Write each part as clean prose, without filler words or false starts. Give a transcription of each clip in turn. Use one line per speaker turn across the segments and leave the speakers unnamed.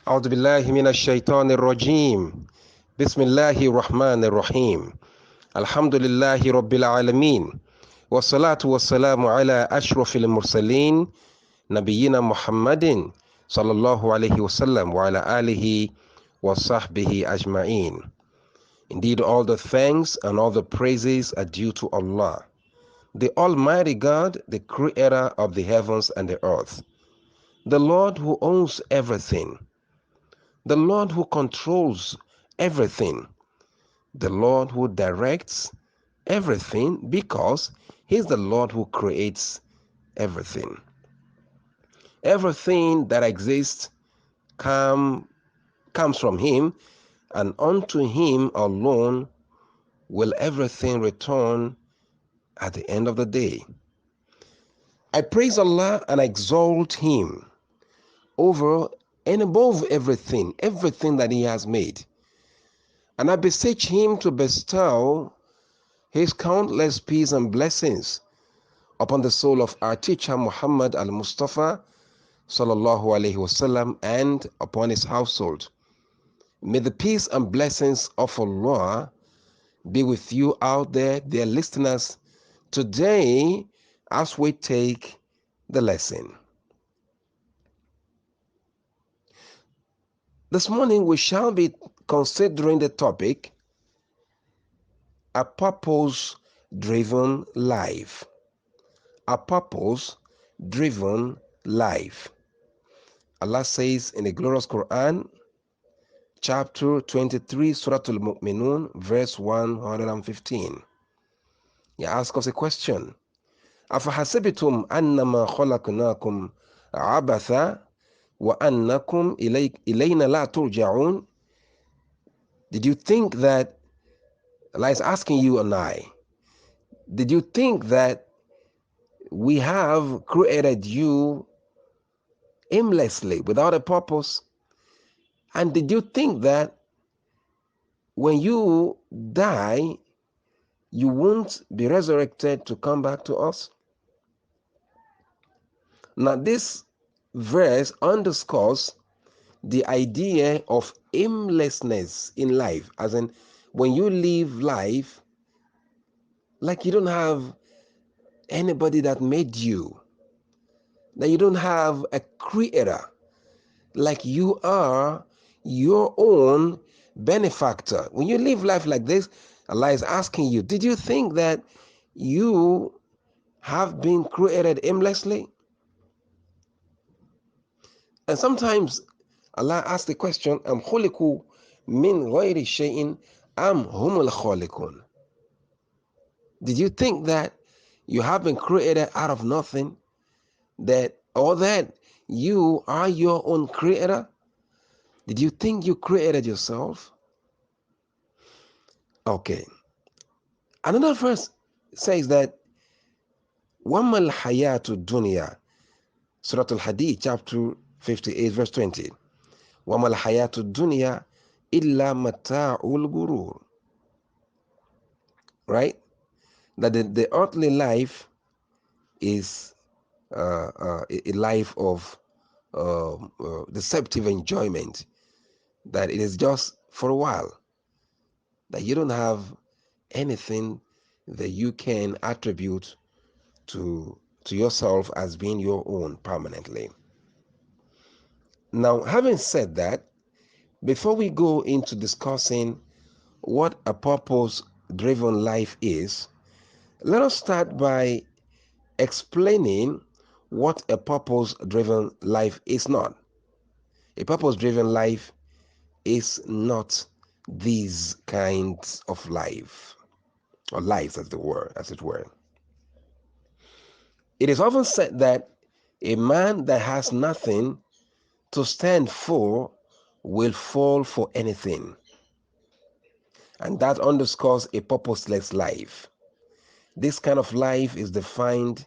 أعوذ بالله من الشيطان الرجيم بسم الله الرحمن الرحيم الحمد لله رب العالمين والصلاة والسلام على أشرف المرسلين نبينا محمد صلى الله عليه وسلم وعلى آله وصحبه أجمعين. Indeed, all the thanks and all the praises are due to Allah, the Almighty God, the creator of the heavens and the earth, the Lord who owns everything, the Lord who controls everything, the Lord who directs everything, because He's the Lord who creates everything. Everything that exists comes from Him, and unto Him alone will everything return at the end of the day. I praise Allah and I exalt Him over and above everything that He has made. And I beseech Him to bestow His countless peace and blessings upon the soul of our teacher Muhammad al-Mustafa sallallahu alaihi wasallam and upon his household. May the peace and blessings of Allah be with you out there, dear listeners, today as we take the lesson. This morning we shall be considering the topic, a purpose-driven life. A purpose-driven life. Allah says in the glorious Quran, chapter 23, Surah Al-Mu'minun, verse 115. He asks us a question. أَفَحَسِبْتُمْ أَنَّمَا خَلَقْنَاكُمْ عَبَثًا وَأَنَّكُمْ إِلَيْنَا لَا تُرْجَعُونَ? Did you think that, Allah is asking you and I, did you think that we have created you aimlessly, without a purpose? And did you think that when you die, you won't be resurrected to come back to us? Now, this verse underscores the idea of aimlessness in life, as in when you live life like you don't have anybody that made you, that you don't have a creator, like you are your own benefactor. When you live life like this, Allah is asking you, did you think that you have been created aimlessly? And sometimes Allah asks the question, Am khuliqu min ghayri shay'in am humul khaliqun? Did you think that you have been created out of nothing, that you are your own creator? Did you think you created yourself? Okay. Another verse says that وَمَا الْحَيَاةُ الدُّنْيَا, Surah Al-Hadid, chapter 58, verse 20. وَمَا الْحَيَاةُ الدُّنْيَا إِلَّا مَتَاعُ الْغُرُورِ. Right? That the earthly life is a life of deceptive enjoyment, that it is just for a while, that you don't have anything that you can attribute to yourself as being your own permanently. Now, having said that, before we go into discussing what a purpose-driven life is, let us start by explaining what a purpose-driven life is not. A purpose-driven life is not these kinds of life, or lives as it were. It is often said that a man that has nothing to stand for will fall for anything. And that underscores a purposeless life. This kind of life is defined,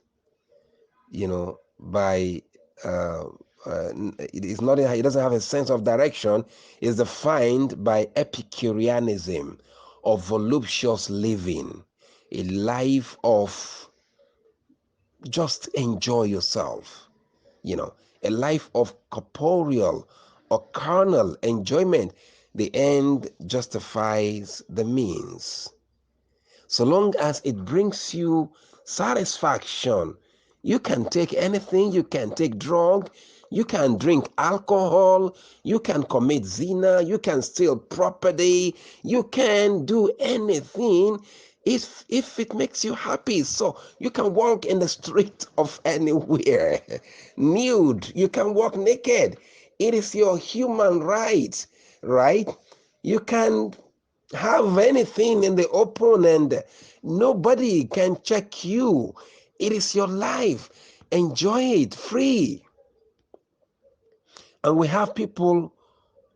by it doesn't have a sense of direction. It's defined by Epicureanism, of voluptuous living, a life of just enjoy yourself, a life of corporeal or carnal enjoyment, the end justifies the means. So long as it brings you satisfaction, you can take anything, you can take drug, you can drink alcohol, you can commit zina, you can steal property, you can do anything if it makes you happy. So you can walk in the street of anywhere nude, you can walk naked. It is your human right, right? You can have anything in the open and nobody can check you. It is your life. Enjoy it free. And we have people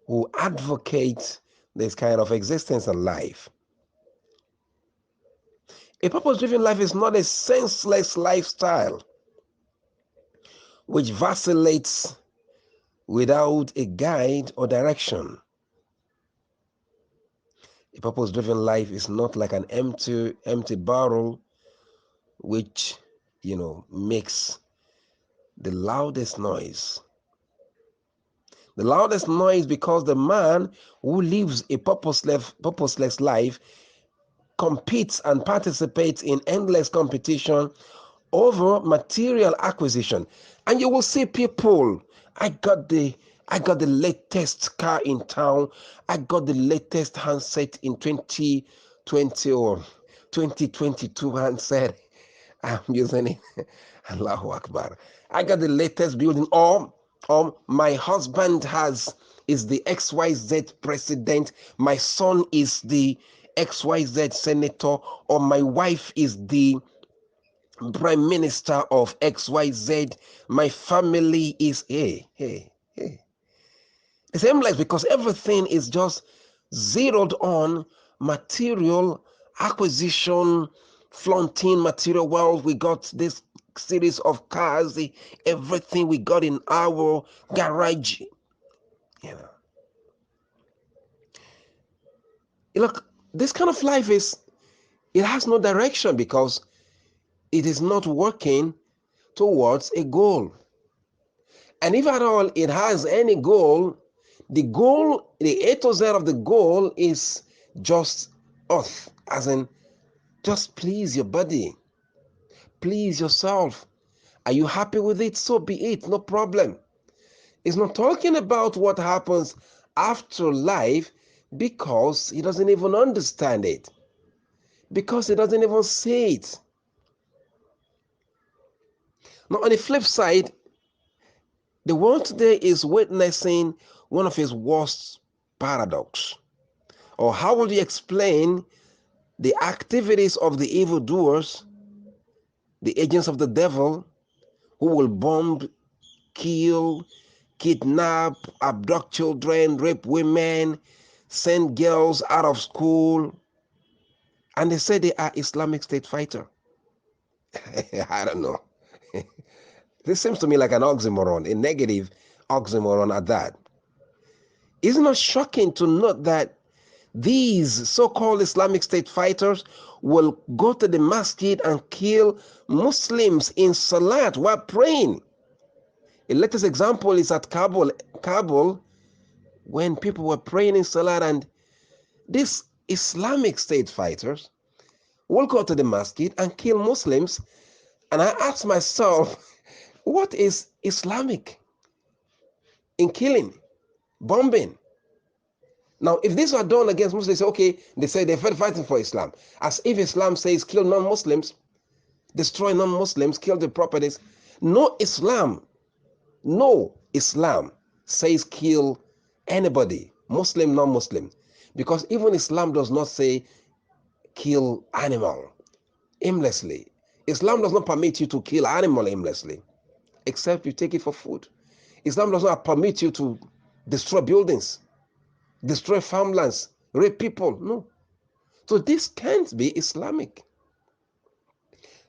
who advocate this kind of existence and life. A purpose-driven life is not a senseless lifestyle which vacillates without a guide or direction. A purpose-driven life is not like an empty barrel which, makes the loudest noise. The loudest noise because the man who lives a purposeless life competes and participates in endless competition over material acquisition. And you will see people, I got the latest car in town. I got the latest handset in 2020 or 2022 handset. I'm using it. Allahu Akbar. I got the latest building. Or my husband is the XYZ president. My son is the XYZ senator. Or my wife is the prime minister of XYZ. My family is hey. The same life, because everything is just zeroed on material acquisition, flaunting material wealth. We got this series of cars, everything we got in our garage. Look, this kind of life it has no direction because it is not working towards a goal. And if at all it has any goal, the A to Z of the goal is just earth, as in just please your body, please yourself. Are you happy with it? So be it, no problem. It's not talking about what happens after life because he doesn't even understand it, because he doesn't even see it. Now, on the flip side, the world today is witnessing one of its worst paradox. Or how would you explain the activities of the evildoers, the agents of the devil, who will bomb, kill, kidnap, abduct children, rape women, send girls out of school, and they say they are Islamic State fighter? I don't know. This seems to me like an oxymoron, a negative oxymoron at that. Isn't it shocking to note that these so-called Islamic State fighters will go to the masjid and kill Muslims in salat while praying? The latest example is at Kabul, when people were praying in salat, and these Islamic State fighters will go to the masjid and kill Muslims. And I ask myself, what is Islamic in killing, bombing? Now, if these are done against Muslims, they say they're fighting for Islam. As if Islam says kill non-Muslims, destroy non-Muslims, kill the properties. No Islam says kill anybody, Muslim, non-Muslim. Because even Islam does not say kill animal aimlessly. Islam does not permit you to kill animal aimlessly, except you take it for food. Islam does not permit you to destroy buildings, destroy farmlands, rape people. No. So this can't be Islamic.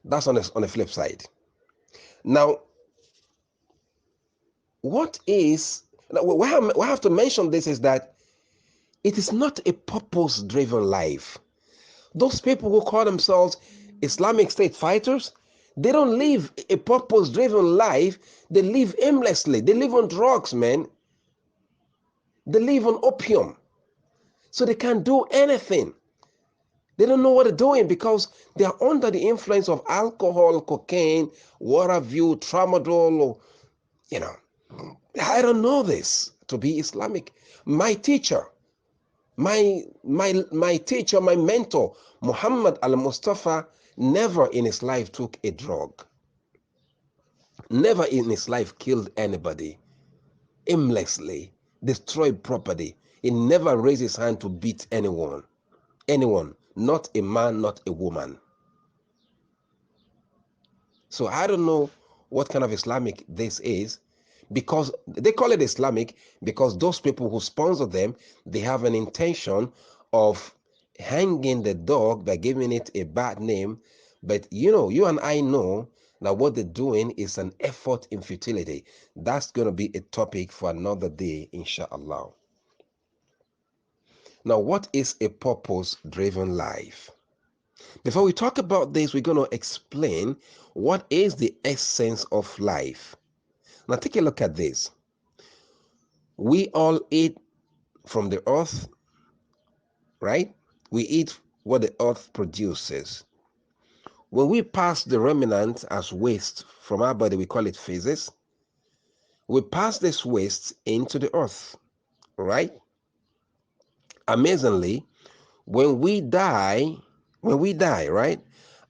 That's on the flip side. Now, why I have to mention this is that it is not a purpose-driven life. Those people who call themselves Islamic State fighters, they don't live a purpose-driven life. They live aimlessly. They live on drugs, man. They live on opium, so they can't do anything. They don't know what they're doing because they are under the influence of alcohol, cocaine, what have you, tramadol, or, you know. I don't know this to be Islamic. My teacher, my teacher, my mentor, Muhammad al-Mustafa, never in his life took a drug. Never in his life killed anybody aimlessly, destroyed property. He never raised his hand to beat anyone. Anyone, not a man, not a woman. So I don't know what kind of Islamic this is, because they call it Islamic because those people who sponsor them, they have an intention of hanging the dog by giving it a bad name. But you and I know that what they're doing is an effort in futility. That's going to be a topic for another day, inshallah. Now, what is a purpose-driven life? Before we talk about this, we're going to explain what is the essence of life. Now, take a look at this. We all eat from the earth, right? We eat what the earth produces. When we pass the remnant as waste from our body, we call it feces. We pass this waste into the earth, right? Amazingly, when we die, right,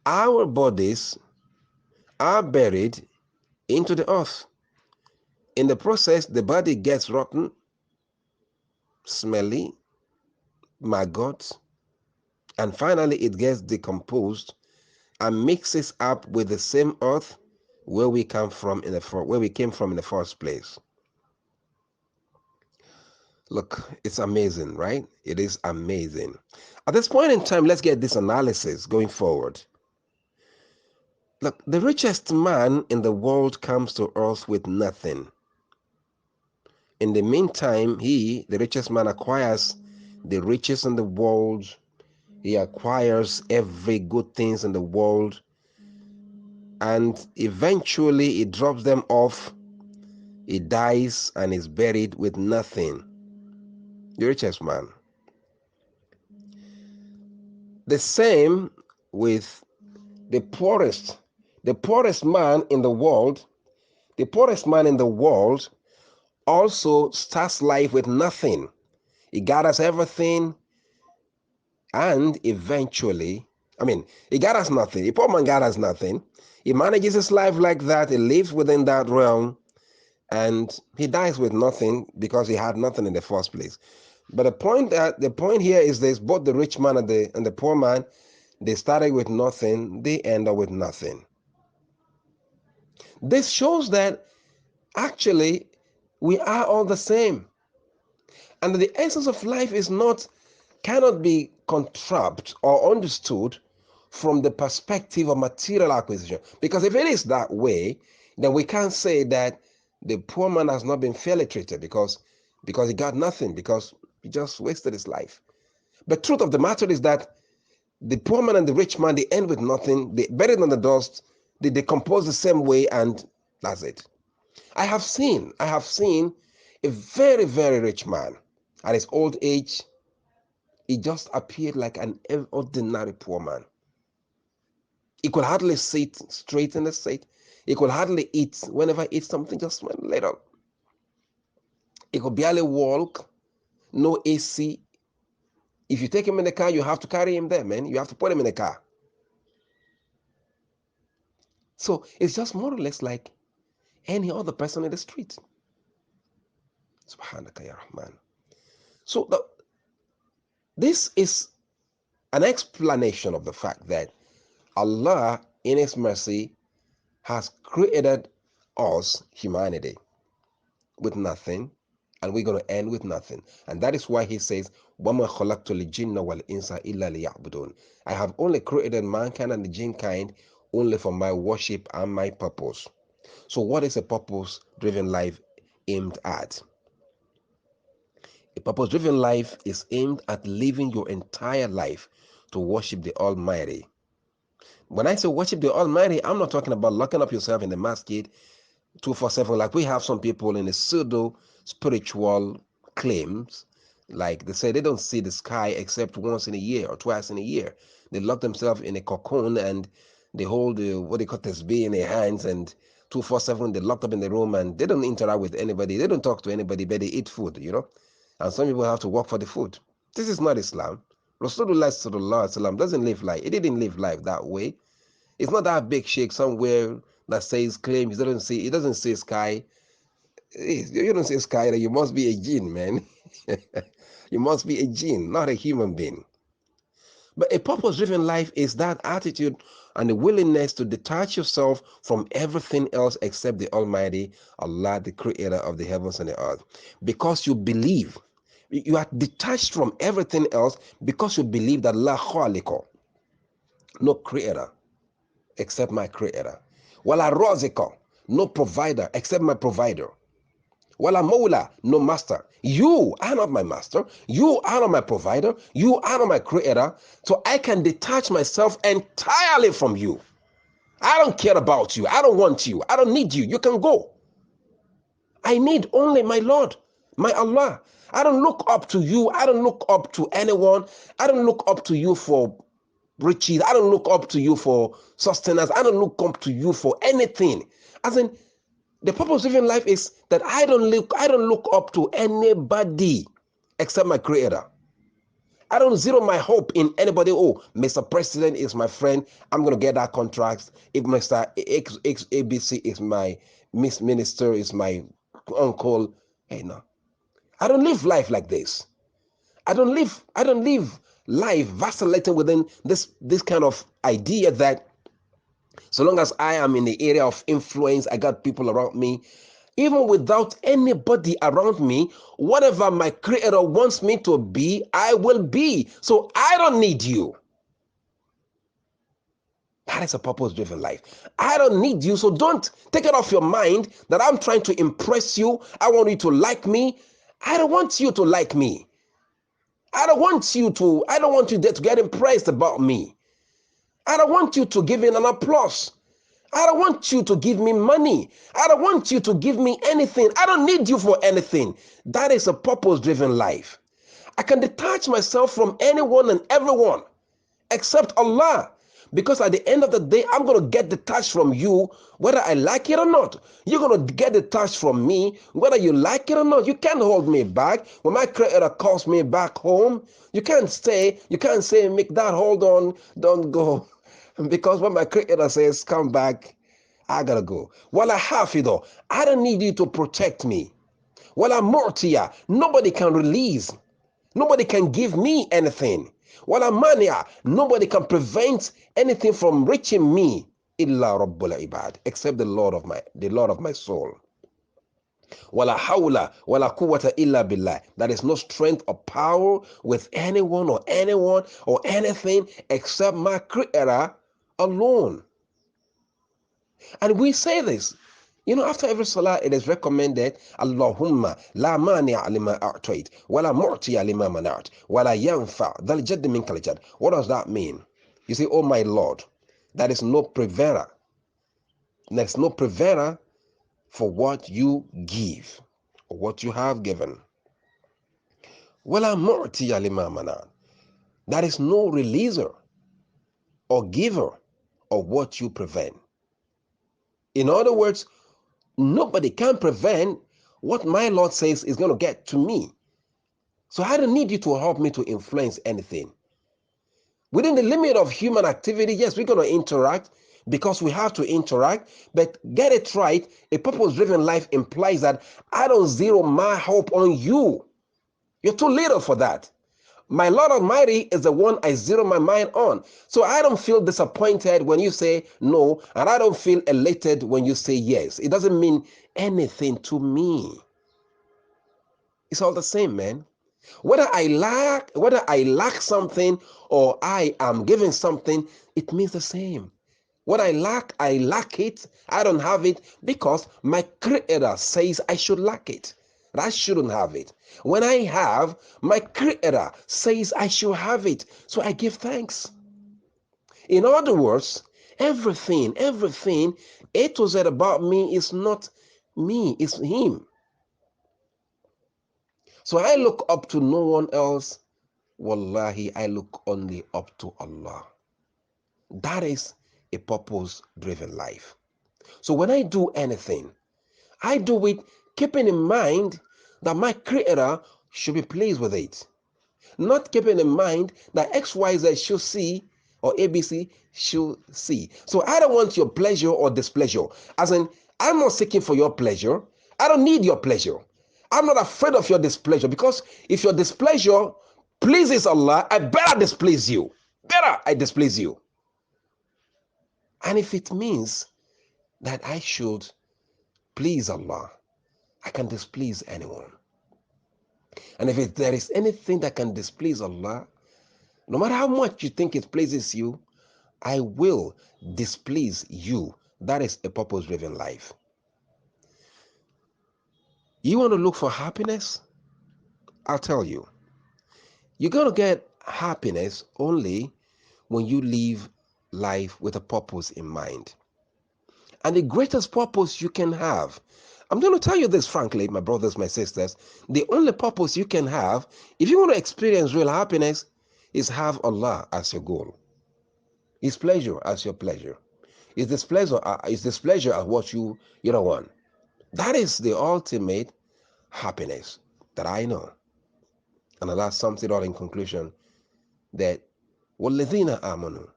our bodies are buried into the earth. In the process, the body gets rotten, smelly, maggots, and finally it gets decomposed and mixes up with the same earth where we came from in the first place. Look, it's amazing, right? It is amazing. At this point in time, let's get this analysis going forward. Look, the richest man in the world comes to earth with nothing. In the meantime, the richest man, acquires the riches in the world. He acquires every good things in the world, and eventually he drops them off. He dies and is buried with nothing. The richest man. The same with the poorest. The poorest man in the world, also starts life with nothing. He gathers everything, and eventually, he gathers nothing. The poor man gathers nothing. He manages his life like that. He lives within that realm, and he dies with nothing because he had nothing in the first place. But the point here is this: both the rich man and the poor man, they started with nothing. They end up with nothing. This shows that actually we are all the same, and the essence of life cannot be contrived or understood from the perspective of material acquisition. Because if it is that way, then we can't say that the poor man has not been fairly treated because he got nothing, because he just wasted his life. But truth of the matter is that the poor man and the rich man, they end with nothing. They buried in the dust. They decompose the same way, and that's it. I have seen a very, very rich man. At his old age, he just appeared like an ordinary poor man. He could hardly sit straight in the seat. He could hardly eat. Whenever he eats something, just went little. He could barely walk. No AC. If you take him in the car, you have to carry him there, man. You have to put him in the car. So it's just more or less like any other person in the street. Subhanaka ya Rahman. So this is an explanation of the fact that Allah, in His mercy, has created us, humanity, with nothing, and we're going to end with nothing. And that is why He says, وَمَا خَلَقْتُ الْجِنَّ وَالْإِنسَ إِلَّا لِيَعْبُدُونَ. I have only created mankind and the jinn kind only for my worship and my purpose. So what is a purpose-driven life aimed at? A purpose-driven life is aimed at living your entire life to worship the Almighty. When I say worship the Almighty, I'm not talking about locking up yourself in the masjid 247 like we have some people in a pseudo spiritual claims, like they say they don't see the sky except once in a year or twice in a year. They lock themselves in a cocoon and they hold what they call tasbih in their hands, and 247 they're locked up in the room and they don't interact with anybody. They don't talk to anybody, but they eat food, And some people have to work for the food. This is not Islam. Rasulullah sallallahu alaihi wasallam doesn't live life. He didn't live life that way. It's not that big sheikh somewhere that says claim he doesn't say sky. You don't say sky, you must be a jinn, man. You must be a jinn, not a human being. But a purpose-driven life is that attitude and the willingness to detach yourself from everything else except the Almighty Allah, the creator of the heavens and the earth. Because you believe, you are detached from everything else because you believe that La Khaliqa, no creator except my creator. Wala Razika, no provider except my provider. Wala Mawla, no master. You are not my master. You are not my provider. You are not my creator. So I can detach myself entirely from you. I don't care about you. I don't want you. I don't need you. You can go. I need only my Lord, my Allah. I don't look up to you. I don't look up to anyone. I don't look up to you for riches. I don't look up to you for sustenance. I don't look up to you for anything. As in, the purpose of living life is that I don't look up to anybody except my creator. I don't zero my hope in anybody. Oh, Mr. President is my friend. I'm going to get that contract. If Mr. ABC is my Miss Minister, is my uncle. Hey, no. I don't live life like this. I don't live life vacillating within this kind of idea that so long as I am in the area of influence, I got people around me. Even without anybody around me, whatever my creator wants me to be, I will be. So I don't need you. That is a purpose-driven life. I don't need you, so don't take it off your mind that I'm trying to impress you. I want you to like me. I don't want you to like me. I don't want you to get impressed about me. I don't want you to give in an applause. I don't want you to give me money. I don't want you to give me anything. I don't need you for anything. That is a purpose-driven life. I can detach myself from anyone and everyone except Allah. Because at the end of the day, I'm going to get detached from you, whether I like it or not. You're going to get detached from me, whether you like it or not. You can't hold me back. When my creator calls me back home, you can't say, Miqdad, hold on, don't go. Because when my creator says, come back, I gotta go. Wala hafido, I don't need you to protect me. Wala murtiya, nobody can release. Nobody can give me anything. Wala mania, nobody can prevent anything from reaching me. Illa Rabbul Ibad, except the Lord of my soul. Wala hawla wala quwwata illa billah. There is no strength or power with anyone or anything except my creator alone. And we say this, after every salah, it is recommended, Allahumma la mani'a lima a'tayt, wa la mu'tiya lima mana'at, wa la yanfa' dhal jaddi minkal jadd. What does that mean? You say, oh my Lord, there is no prevarer. There's no prevarer for what you give or what you have given. Wa la mu'tiya lima mana'at. There is no releaser or giver of what you prevent. In other words, nobody can prevent what my Lord says is going to get to me. So I don't need you to help me to influence anything. Within the limit of human activity, yes, we're going to interact because we have to interact, but get it right. A purpose-driven life implies that I don't zero my hope on you. You're too little for that. My Lord Almighty is the one I zero my mind on. So I don't feel disappointed when you say no, and I don't feel elated when you say yes. It doesn't mean anything to me. It's all the same, man. Whether I lack something or I am giving something, it means the same. What I lack it. I don't have it because my creator says I should lack it. I shouldn't have it. When I have, my creator says I should have it. So I give thanks. In other words, everything A to Z about me is not me, it's him. So I look up to no one else. Wallahi, I look only up to Allah. That is a purpose driven life. So when I do anything, I do it keeping in mind that my Creator should be pleased with it. Not keeping in mind that XYZ should see or ABC should see. So I don't want your pleasure or displeasure. As in, I'm not seeking for your pleasure. I don't need your pleasure. I'm not afraid of your displeasure, because if your displeasure pleases Allah, I better displease you. Better I displease you. And if it means that I should please Allah, I can displease anyone. And if there is anything that can displease Allah, no matter how much you think it pleases you, I will displease you. That is a purpose-driven life. You want to look for happiness? I'll tell you. You're going to get happiness only when you live life with a purpose in mind. And the greatest purpose you can have, I'm going to tell you this frankly, my brothers, my sisters, the only purpose you can have, if you want to experience real happiness, is have Allah as your goal. His pleasure as your pleasure. His displeasure at what you don't want. That is the ultimate happiness that I know. And Allah sums it all in conclusion that وَالَّذِينَ آمَنُوا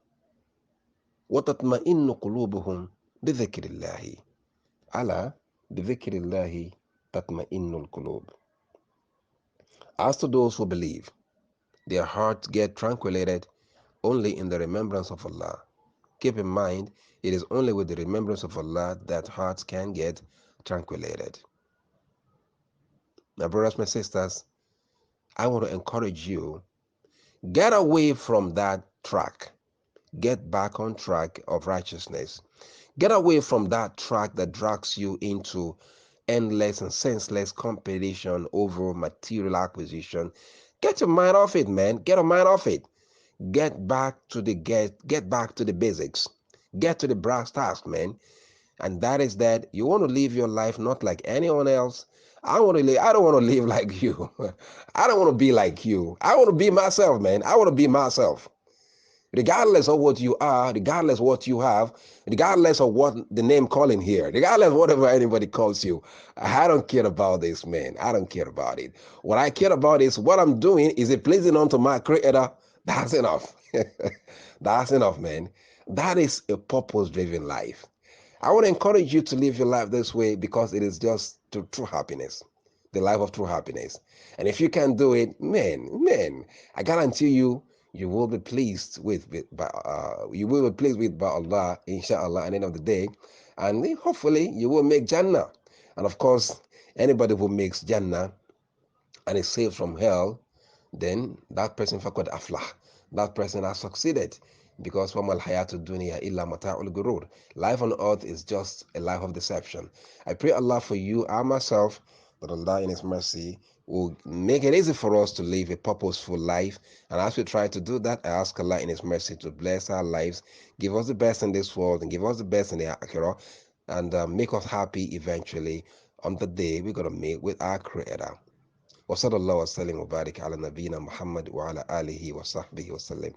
وَتَطْمَئِنُّ قُلُوبُهُمْ بِذِكْرِ اللَّهِ أَلَا بِذِكْرِ اللَّهِ تَطْمَئِنُّ الْقُلُوبُ. As to those who believe, their hearts get tranquilated only in the remembrance of Allah. Keep in mind, it is only with the remembrance of Allah that hearts can get tranquilated. My brothers, my sisters, I want to encourage you, get away from that track. Get back on track of righteousness. Get away from that track that drags you into endless and senseless competition over material acquisition. Get your mind off it, man. Get your mind off it. Get back to the basics. Get to the brass tacks, man. And that is that you want to live your life not like anyone else. I don't want to live like you. I don't want to be like you. I want to be myself, man. I want to be myself. Regardless of what you are, regardless of what you have, regardless of what the name calling here, regardless of whatever anybody calls you, I don't care about this, man. I don't care about it. What I care about is what I'm doing. Is it pleasing unto my Creator? That's enough. That's enough, man. That is a purpose-driven life. I want to encourage you to live your life this way, because it is just true happiness, the life of true happiness. And if you can do it, man, I guarantee you, you will be pleased by Allah, inshallah, at the end of the day, and hopefully you will make Jannah. And of course, anybody who makes Jannah and is saved from hell, then that person faqad aflah. That person has succeeded, because وَمَا الْحَيَاةُ الدُّنْيَا إِلَّا مَتَاعُ الْغُرُورِ. Life on earth is just a life of deception. I pray Allah for you and myself, that Allah in His mercy will make it easy for us to live a purposeful life. And as we try to do that, I ask Allah in His mercy to bless our lives, give us the best in this world and give us the best in the Akhirah, and make us happy eventually on the day we're going to meet with our Creator. وصلى الله وسلم وبارك على نبينا محمد وعلى آله وصحبه وسلم.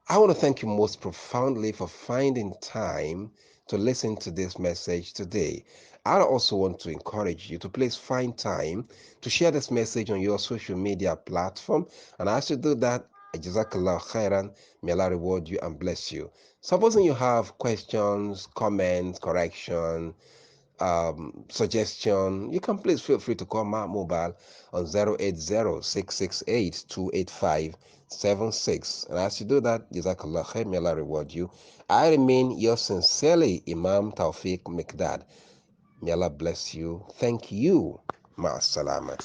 I want to thank you most profoundly for finding time to listen to this message today. I also want to encourage you to please find time to share this message on your social media platform. And as you do that, Jazakallah khairan, may Allah reward you and bless you. Supposing you have questions, comments, correction, suggestion, you can please feel free to call my mobile on 080-668-285-76. And as you do that, Jazakallah khair, may Allah reward you. I remain yours sincerely, Imam Tawfiq Miqdad. May Allah bless you. Thank you. Ma'as salamat.